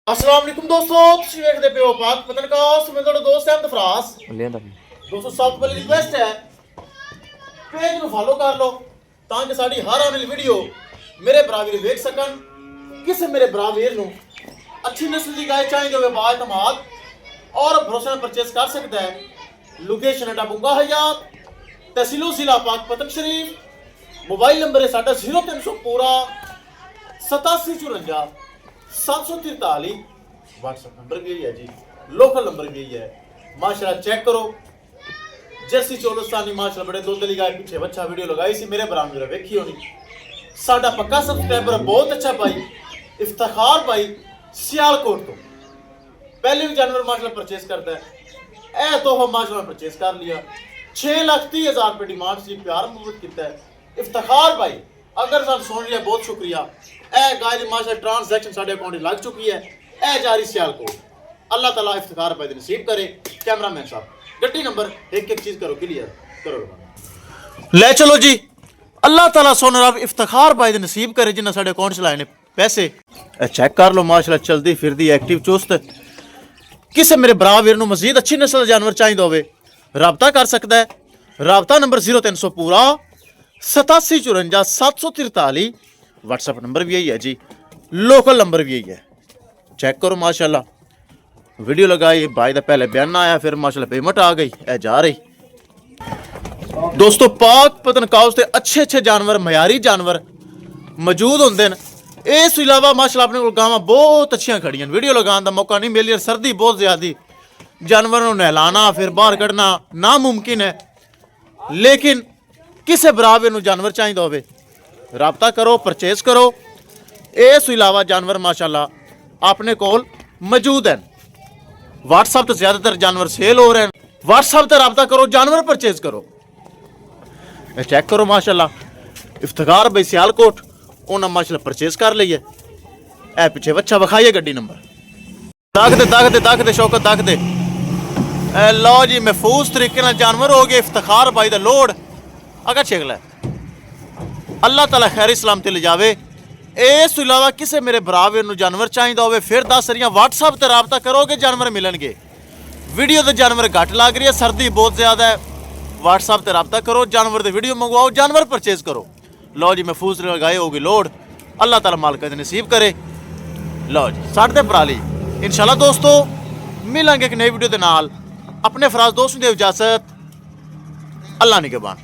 अस्सलाम वालेकुम दोस्तों, ਤੁਸੀਂ ਵੇਖਦੇ ਪਿਓ ਪਾਕ ਪਤਨਕਾਸ। ਮੈਂ ਤੁਹਾਡਾ ਦੋਸਤ ਅਹਿਮਦ ਫਰਾਸ। ਲਿਆਂਦਾ ਦੋਸਤੋ ਸਭ ਤੋਂ ਪਹਿਲੀ ਰਿਕੁਐਸਟ ਹੈ, ਪੇਜ ਨੂੰ ਫਾਲੋ ਕਰ ਲਓ ਤਾਂ ਕਿ ਸਾਡੀ ਹਰ ਆਉਣ ਵਾਲੀ ਵੀਡੀਓ ਮੇਰੇ ਭਰਾ ਵੀਰ ਵੇਖ ਸਕਣ। ਕਿਸੇ ਮੇਰੇ ਭਰਾ ਵੀਰ ਨੂੰ ਅੱਛੀ ਨਸਲ ਦੀ ਗਾय ਚਾਹੀਦੀ ਹੋਵੇ ਬਾਇਤਮਾਦ और भरोसे में परचेज कर सकता है। लोकेशन है बुंगा हयात, तहसीलो जिला पाक पतन शरीफ। मोबाइल नंबर है साढ़ा 0300 पूरा 8754 743। व्हाट्सएप नंबर भी यही है जी, लोकल नंबर भी यही है। माशाल्लाह चेक करो, जैसी चौलस्तानी माशाल्लाह बड़े दुध वाली गाय पीछे बच्चा वीडियो लगाई सी मेरे भरा मेरा वेखी होनी। साडा पक्का सब्सक्राइबर बहुत अच्छा भाई इफ्तिखार भाई सियालकोट तो पहले भी जानवर माशाल्लाह परचेज करता है। ए तो हम माशाल्लाह परचेज कर लिया। 6,30,000 रुपये डिमांड से प्यार मुहब्बत किया है। इफ्तिखार भाई अगर साथ सुन लिया बहुत शुक्रिया। ए गाय की माशाल्लाह ट्रांसैक्शन साढ़े अकाउंट लग चुकी है। ए जारी सियालकोट। अल्लाह ताला इफ्तिखार भाई नसीब करे। कैमरामैन साहब गड्डी नंबर एक चीज़ करो क्लियर करो। ले चलो जी, अल्लाह ताला सोना रब इफ्तिखार भाई नसीब करे जिन्हें साढ़े अकाउंट चलाए ने पैसे। चेक कर लो माशाल्लाह चलती फिरती एक्टिव चुस्त। किसी मेरे भरा वीर नूं मजीद अच्छी नस्ल का जानवर चाहिए होवे राबता कर सकता है। राबता नंबर 0300 पूरा 8754 743। व्हाट्सएप नंबर भी यही है जी, लोकल नंबर भी यही है। चेक करो माशाल्लाह वीडियो लगाई भाई का पहले बयान आया फिर माशाल्लाह पेमेंट आ गई ए जा रही। दोस्तों पाक पतनकाउस से अच्छे अच्छे जानवर मयारी जानवर मौजूद होंगे हैं। इस इलावा माशाल्लाह अपने को गावां बहुत अच्छियां खड़ियां, वीडियो लगाने का मौका नहीं मिल रहा, सर्दी बहुत ज़्यादा, जानवरों को नहलाना फिर बाहर कढ़ना नामुमकिन है। लेकिन किसी बराबर में जानवर चाहिए होवे राबता करो परचेज करो। इस इलावा जानवर माशाल्लाह अपने कोल मौजूद हैं। व्हाट्सएप तो ज़्यादातर जानवर सेल हो रहे हैं। व्हाट्सएप पर राबता करो, जानवर परचेज करो। चेक करो माशाल्लाह इफ्तिखार भाई सियालकोट उन्हें माशाल्लाह परचेज कर ली है। ए पीछे बच्चा विखाइए गड्डी नंबर दागते शौकत दागते। लो जी महफूज तरीके जानवर हो गए। इफ्तिखार भाई का लोड अगर छेगला अल्लाह ताला खैर सलामती ले जावे। इस इलावा किसी मेरे भरा वीर जानवर चाहिए होवे फिर 10 सरियां व्हाट्सएप पर राबता करोगे जानवर मिलनगे। वीडियो तो जानवर घट लग रही है, सर्दी बहुत ज़्यादा है। व्हाट्सएप पर राबता करो, जानवर की वीडियो मंगवाओ, जानवर परचेज करो। लो जी महफूज लगाए होगी लोड, अल्लाह ताला मालिक नसीब करे। लो जी साढ़े पराली इंशाल्लाह दोस्तों मिलेंगे एक नई वीडियो के नाल। अपने फराज दोस्तों की इजाजत, अल्लाह निगहबान।